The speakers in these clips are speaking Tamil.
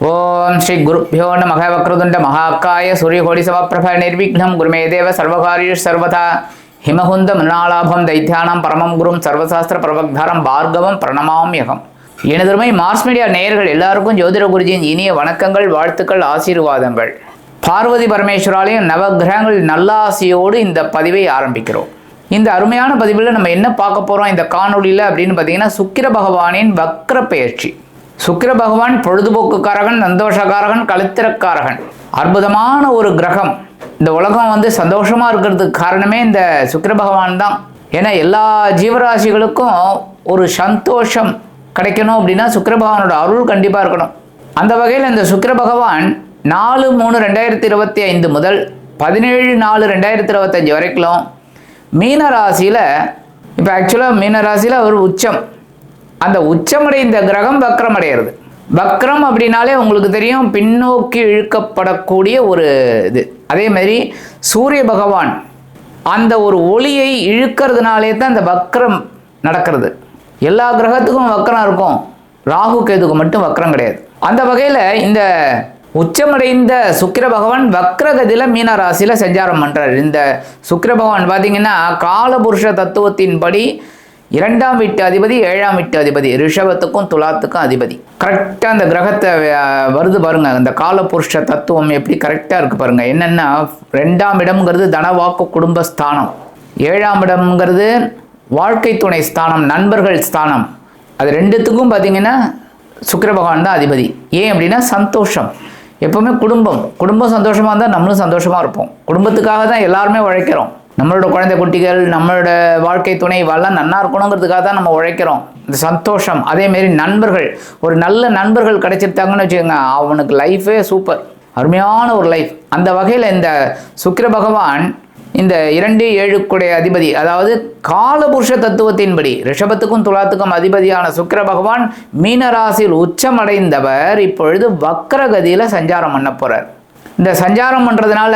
ஓம் ஸ்ரீ குருப்யோ நமः வக்ரதுண்ட மகாகாய சூரியகோடி சமப்பிரப நிர்விக்னம் குருமே தேவ சர்வகாரியு சர்வதா ஹிமகுந்த மிருணாலாபம் தைத்தியானம் பரமம் குரும் சர்வசாஸ்திர பிரபக்தாரம் பார்கவம் பிரணமாம்யகம். எனதுமை மாஸ் மீடியா நேயர்கள் எல்லாருக்கும் ஜோதிட குருஜியின் இனிய வணக்கங்கள், வாழ்த்துக்கள், ஆசீர்வாதங்கள். பார்வதி பரமேஸ்வராலயம் நவகிரகங்கள் நல்லாசியோடு இந்த பதிவை ஆரம்பிக்கிறோம். இந்த அருமையான பதிவில் நம்ம என்ன பார்க்க போகிறோம் இந்த காணொலியில் அப்படின்னு பார்த்தீங்கன்னா, சுக்கிர பகவானின் வக்ர பெயர்ச்சி. சுக்கிர பகவான் பொழுதுபோக்குக்காரகன், சந்தோஷக்காரகன், கலித்திரக்காரகன், அற்புதமான ஒரு கிரகம். இந்த உலகம் சந்தோஷமாக இருக்கிறதுக்கு காரணமே இந்த சுக்கிர பகவான் தான். ஏன்னா எல்லா ஜீவராசிகளுக்கும் ஒரு சந்தோஷம் கிடைக்கணும் அப்படின்னா சுக்கிர பகவானோட அருள் கண்டிப்பாக இருக்கணும். அந்த வகையில் இந்த சுக்கிர பகவான் 4/3/2025 முதல் 17/4/2025 வரைக்கும் மீன ராசியில், இப்போ ஆக்சுவலாக மீன ராசியில் ஒரு உச்சம், அந்த உச்சமடைந்த கிரகம் வக்ரம் அடைகிறது. வக்ரம் அப்படின்னாலே உங்களுக்கு தெரியும், பின்னோக்கி இழுக்கப்படக்கூடிய ஒரு இது. அதே மாதிரி சூரிய பகவான் அந்த ஒரு ஒளியை இழுக்கிறதுனாலே தான் அந்த வக்ரம் நடக்கிறது. எல்லா கிரகத்துக்கும் வக்ரம் இருக்கும், ராகு கேதுக்கு மட்டும் வக்ரம் கிடையாது. அந்த வகையில் இந்த உச்சமடைந்த சுக்கிர பகவான் வக்ரகதியில் மீன ராசியில் சஞ்சாரம் பண்ணுறார். இந்த சுக்கிர பகவான் பார்த்தீங்கன்னா காலபுருஷ தத்துவத்தின்படி 2ஆம் வீட்டு அதிபதி, 7ஆம் வீட்டு அதிபதி, ரிஷபத்துக்கும் துலாத்துக்கும் அதிபதி. கரெக்டாக அந்த கிரகத்தை வருது பாருங்க. அந்த காலபுருஷ தத்துவம் எப்படி கரெக்டாக இருக்குது பாருங்க. என்னென்னா 2ஆம் இடம்ங்கிறது தனவாக்கு குடும்பஸ்தானம், 7ஆம் இடம்ங்கிறது வாழ்க்கை துணை ஸ்தானம், நண்பர்கள் ஸ்தானம். அது ரெண்டுத்துக்கும் பார்த்தீங்கன்னா சுக்கிர பகவான் தான் அதிபதி. ஏன் அப்படின்னா சந்தோஷம். எப்போவுமே குடும்பம் சந்தோஷமாக இருந்தால் நம்மளும் சந்தோஷமாக இருப்போம். குடும்பத்துக்காக தான் எல்லாருமே உழைக்கிறோம். நம்மளோட குழந்தை குட்டிகள், நம்மளோட வாழ்க்கை துணை இவெல்லாம் நல்லா இருக்கணுங்கிறதுக்காக தான் நம்ம உழைக்கிறோம். இந்த சந்தோஷம். அதேமாரி நண்பர்கள், ஒரு நல்ல நண்பர்கள் கிடைச்சிருத்தாங்கன்னு வச்சுக்கோங்க, அவனுக்கு லைஃபே சூப்பர், அருமையான ஒரு லைஃப். அந்த வகையில் இந்த சுக்கிர பகவான் இந்த 2-7 அதிபதி, அதாவது காலபுருஷ தத்துவத்தின்படி ரிஷபத்துக்கும் துலாத்துக்கும் அதிபதியான சுக்கிர பகவான் மீனராசியில் உச்சமடைந்தவர் இப்பொழுது வக்ரகதியில் சஞ்சாரம் பண்ண போகிறார். இந்த சஞ்சாரம் பண்ணுறதுனால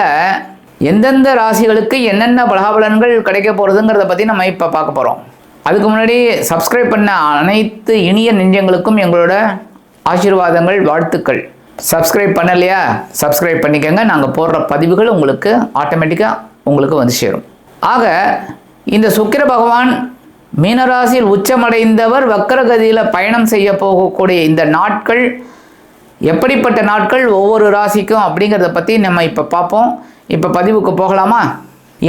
எந்தெந்த ராசிகளுக்கு என்னென்ன பலாபலன்கள் கிடைக்க போகிறதுங்கிறத பற்றி நம்ம இப்போ பார்க்க போகிறோம். அதுக்கு முன்னாடி சப்ஸ்கிரைப் பண்ண அனைத்து இனிய நெஞ்சங்களுக்கும் எங்களோட ஆசீர்வாதங்கள், வாழ்த்துக்கள். சப்ஸ்கிரைப் பண்ணலையா, சப்ஸ்கிரைப் பண்ணிக்கோங்க. நாங்கள் போடுற பதிவுகள் உங்களுக்கு ஆட்டோமேட்டிக்காக உங்களுக்கு சேரும். ஆக இந்த சுக்கிர பகவான் மீனராசியில் உச்சமடைந்தவர் வக்ரகதியில் பயணம் செய்ய போகக்கூடிய இந்த நாட்கள் எப்படிப்பட்ட நாட்கள் ஒவ்வொரு ராசிக்கும் அப்படிங்கிறத பற்றி நம்ம இப்போ பார்ப்போம். இப்போ பதிவுக்கு போகலாமா?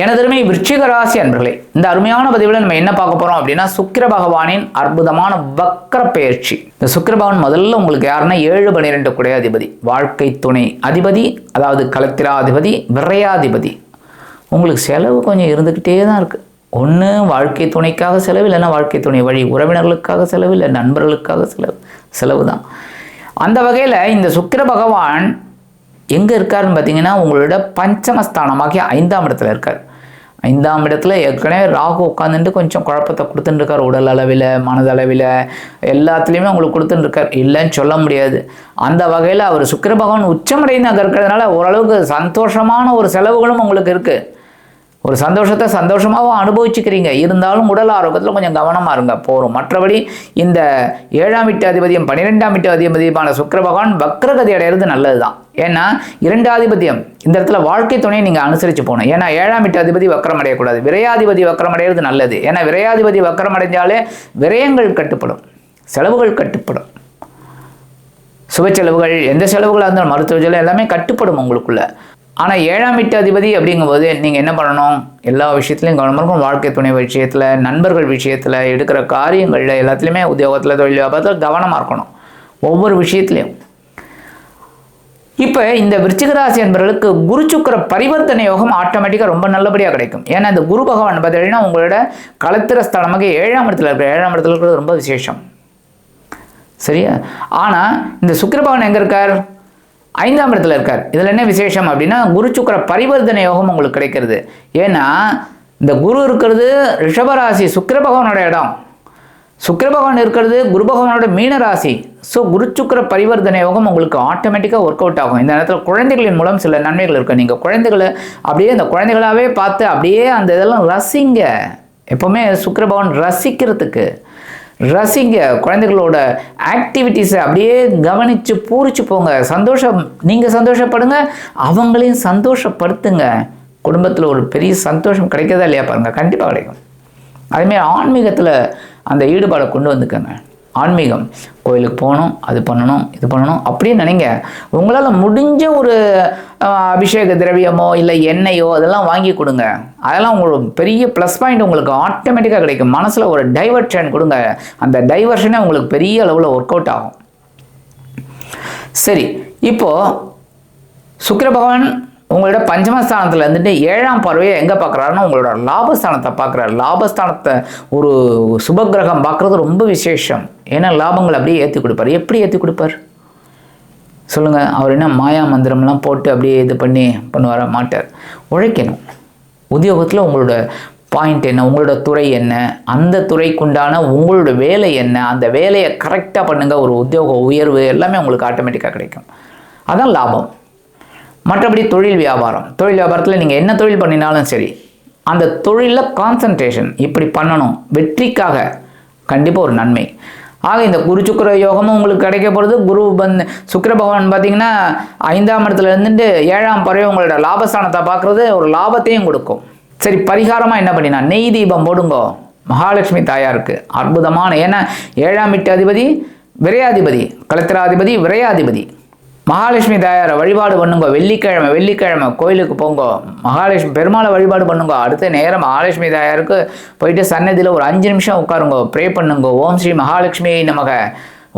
எனதருமை விருச்சிக ராசி அன்பர்களே, இந்த அருமையான பதிவில் நம்ம என்ன பார்க்க போகிறோம் அப்படின்னா, சுக்கிர பகவானின் அற்புதமான வக்ர பெயர்ச்சி. இந்த சுக்கிர பகவான் முதல்ல உங்களுக்கு யாருன்னா 7-12 அதிபதி, வாழ்க்கை துணை அதிபதி, அதாவது கலத்திராதிபதி, விரையாதிபதி. உங்களுக்கு செலவு கொஞ்சம் இருந்துக்கிட்டே தான் இருக்குது. ஒன்று வாழ்க்கை துணைக்காக செலவு, இல்லைன்னா வாழ்க்கை துணை வழி உறவினர்களுக்காக செலவு, இல்லை நண்பர்களுக்காக செலவு தான். அந்த வகையில் இந்த சுக்கிர பகவான் எங்கே இருக்காருன்னு பார்த்தீங்கன்னா, உங்களோட பஞ்சமஸ்தானமாகிய 5ஆம் இடத்துல இருக்கார். 5ஆம் இடத்துல ஏற்கனவே ராகு உட்காந்துட்டு கொஞ்சம் குழப்பத்தை கொடுத்துட்டுருக்கார். உடல் அளவில், மனதளவில், எல்லாத்துலேயுமே உங்களுக்கு கொடுத்துட்டுருக்கார், இல்லைன்னு சொல்ல முடியாது. அந்த வகையில் அவர் சுக்கிர பகவான் உச்சமடைந்து அங்கே இருக்கிறதுனால ஓரளவுக்கு சந்தோஷமான ஒரு செலவுகளும் உங்களுக்கு இருக்குது. ஒரு சந்தோஷத்தை சந்தோஷமாகவும் அனுபவிச்சுக்கிறீங்க. இருந்தாலும் உடல் ஆரோக்கியத்தில் கொஞ்சம் கவனமாக இருங்க போகிறோம். மற்றபடி இந்த 7ஆம் வீட்டு அதிபதியம் 12ஆம் வீட்டு அதிபதியமான சுக்கிர பகவான் வக்ரகதி அடைகிறது நல்லது தான். ஏன்னா 2 ஆதிபத்தியம் இந்த இடத்துல வாழ்க்கை துணையை நீங்கள் அனுசரித்து போகணும். ஏன்னா 7ஆம் வீட்டு அதிபதி வக்ரம் அடையக்கூடாது, விரையாதிபதி வக்ரம் அடைகிறது நல்லது. ஏன்னா விரையாதிபதி வக்ரம் அடைஞ்சாலே விரயங்கள் கட்டுப்படும், செலவுகள் கட்டுப்படும். சுப செலவுகள், எந்த செலவுகளாக இருந்தாலும் மருத்துவ செலவு எல்லாமே கட்டுப்படும் உங்களுக்குள்ள. ஆனால் 7ஆம் வீட்டு அதிபதி அப்படிங்கும்போது நீங்கள் என்ன பண்ணணும், எல்லா விஷயத்துலையும் கவனமாக இருக்கும். வாழ்க்கை துணை விஷயத்தில், நண்பர்கள் விஷயத்தில், எடுக்கிற காரியங்களில், எல்லாத்துலேயுமே உத்தியோகத்தில், தொழில் வியாபாரத்தில் கவனமாக இருக்கணும், ஒவ்வொரு விஷயத்துலையும். இப்போ இந்த விருச்சிக ராசி என்பவர்களுக்கு குரு சுக்கிர பரிவர்த்தனை யோகம் ஆட்டோமேட்டிக்காக ரொம்ப நல்லபடியாக கிடைக்கும். ஏன்னா இந்த குரு பகவான் பார்த்தீங்கன்னா உங்களோட கலத்திர ஸ்தானமாக 7ஆம் இடத்துல இருக்கிற, 7ஆம் இடத்துல இருக்கிறது ரொம்ப விசேஷம், சரியா? ஆனால் இந்த சுக்கிர பகவான் எங்கே இருக்கார்? 5ஆம் இடத்துல இருக்கார். இதில் என்ன விசேஷம் அப்படின்னா, குரு சுக்கிர பரிவர்த்தனை யோகம் உங்களுக்கு கிடைக்கிறது. ஏன்னா இந்த குரு இருக்கிறது ரிஷபராசி, சுக்கிர பகவானோட இடம். சுக்கிர பகவான் இருக்கிறது குரு பகவானோட மீன ராசி. ஸோ குரு சுக்கிர பரிவர்த்தனை யோகம் உங்களுக்கு ஆட்டோமேட்டிக்காக ஒர்க் அவுட் ஆகும். இந்த நேரத்தில் குழந்தைகளின் மூலம் சில நன்மைகள் இருக்குது. நீங்கள் குழந்தைகளை அப்படியே அந்த குழந்தைகளாகவே பார்த்து அப்படியே அந்த இதெல்லாம் ரசிங்க. எப்போவுமே சுக்கிர பகவான் ரசிக்கிறதுக்கு ரசிங்க, குழந்தைகளோட ஆக்டிவிட்டீஸை அப்படியே கவனித்து பூரிச்சு போங்க. நீங்கள் சந்தோஷப்படுங்க, அவங்களையும் சந்தோஷப்படுத்துங்க. குடும்பத்தில் ஒரு பெரிய சந்தோஷம் கிடைக்கிறதா இல்லையா பாருங்கள், கண்டிப்பாக கிடைக்கும். அதேமாதிரி ஆன்மீகத்தில் அந்த ஈடுபாடை கொண்டு வந்துக்கங்க. ஆன்மீகம், கோயிலுக்கு போகணும், அது பண்ணணும், இது பண்ணணும் அப்படியே நினைங்க. உங்களால் முடிஞ்ச ஒரு அபிஷேக திரவியமோ இல்லை எண்ணெயோ அதெல்லாம் வாங்கி கொடுங்க. அதெல்லாம் உங்களுக்கு பெரிய ப்ளஸ் பாயிண்ட் உங்களுக்கு ஆட்டோமேட்டிக்காக கிடைக்கும். மனசில் ஒரு டைவர்ஷன் கொடுங்க, அந்த டைவர்ஷனே உங்களுக்கு பெரிய அளவில் ஒர்க் அவுட் ஆகும். சரி, இப்போது சுக்கிர பகவான் உங்களோட பஞ்சமஸ்தானத்தில் இருந்துட்டு 7ஆம் பார்வையை எங்கே பார்க்குறாருன்னா உங்களோட லாபஸ்தானத்தை பார்க்குறாரு. லாபஸ்தானத்தை ஒரு சுபகிரகம் பார்க்குறது ரொம்ப விசேஷம். ஏன்னா லாபங்கள் அப்படியே ஏற்றி கொடுப்பார். எப்படி ஏற்றி கொடுப்பார் சொல்லுங்கள்? அவர் என்ன மாயா மந்திரம்லாம் போட்டு அப்படியே இது பண்ணுவார மாட்டார். உழைக்கணும். உத்தியோகத்தில் உங்களோட பாயிண்ட் என்ன, உங்களோட துறை என்ன, அந்த துறைக்குண்டான உங்களோட வேலை என்ன, அந்த வேலையை கரெக்டாக பண்ணுங்கள். ஒரு உத்தியோக உயர்வு எல்லாமே உங்களுக்கு ஆட்டோமேட்டிக்காக கிடைக்கும். அதான் லாபம். மற்றபடி தொழில் வியாபாரத்தில் நீங்கள் என்ன தொழில் பண்ணினாலும் சரி, அந்த தொழிலில் கான்சன்ட்ரேஷன் இப்படி பண்ணணும், வெற்றிக்காக கண்டிப்பாக ஒரு நன்மை. ஆக இந்த குரு சுக்கிர யோகமும் உங்களுக்கு கிடைக்க போகிறது. சுக்கிர பகவான் பார்த்தீங்கன்னா 5ஆம் இடத்துல இருந்துட்டு 7ஆம் பார்வை உங்களோட லாபஸ்தானத்தை பார்க்குறது ஒரு லாபத்தையும் கொடுக்கும். சரி, பரிகாரமாக என்ன பண்ணினா, நெய் தீபம் போடுங்கோ மகாலட்சுமி தாயாருக்கு. அற்புதமான, ஏன்னா 7ஆம் வீட்டு அதிபதி விரையாதிபதி, கலத்திராதிபதி விரையாதிபதி. மகாலட்சுமி தாயாரை வழிபாடு பண்ணுங்க. வெள்ளிக்கிழமை கோயிலுக்கு போங்க, மகாலட்சுமி பெருமாளை வழிபாடு பண்ணுங்க. அடுத்த நேரம் மகாலட்சுமி தாயாருக்கு போயிட்டு சன்னதியில் ஒரு 5 நிமிஷம் உட்காருங்க, ப்ரே பண்ணுங்க. ஓம் ஸ்ரீ மகாலட்சுமி நமக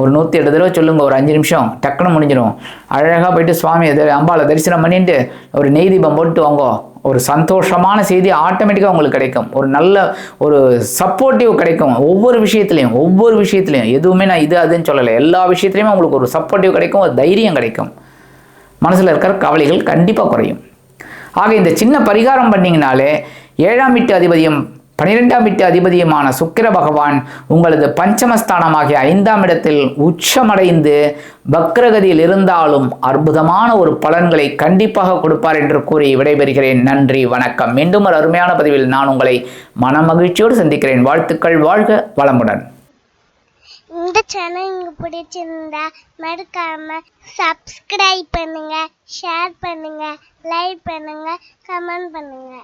ஒரு 108 தடவை சொல்லுங்க. ஒரு 5 நிமிஷம் டக்குன்னு முடிஞ்சிடும். அழகாக போயிட்டு சுவாமி அம்பாவை தரிசனம் பண்ணிட்டு ஒரு நெய் தீபம் போட்டு வாங்க. ஒரு சந்தோஷமான செய்தி ஆட்டோமேட்டிக்காக உங்களுக்கு கிடைக்கும். ஒரு நல்ல ஒரு சப்போர்ட்டிவ் கிடைக்கும். ஒவ்வொரு விஷயத்துலையும் எதுவுமே நான் இது அதுன்னு சொல்லலை, எல்லா விஷயத்துலையுமே உங்களுக்கு ஒரு சப்போர்ட்டிவ் கிடைக்கும், ஒரு தைரியம் கிடைக்கும். மனசில் இருக்கிற கவலைகள் கண்டிப்பாக குறையும். ஆக இந்த சின்ன பரிகாரம் பண்ணிங்கனாலே 7ஆம் வீட்டு அதிபதியும் 12ஆம் வீட்டு அதிபதியுமான சுக்கிர பகவான் உங்களது பஞ்சமஸ்தானமாகிய 5ஆம் இடத்தில் உச்சமடைந்து வக்ரகதியில் இருந்தாலும் அற்புதமான ஒரு பலன்களை கண்டிப்பாக கொடுப்பார் என்று கூறி விடைபெறுகிறேன். நன்றி, வணக்கம். மீண்டும் ஒரு அருமையான பதிவில் நான் உங்களை மனமகிழ்ச்சியோடு சந்திக்கிறேன். வாழ்த்துக்கள், வாழ்க வளமுடன். இந்த சேனல் உங்களுக்கு பிடிச்சிருந்தா மறக்காம சப்ஸ்கிரைப் பண்ணுங்க, ஷேர் பண்ணுங்க, லைக் பண்ணுங்க, கமெண்ட் பண்ணுங்க.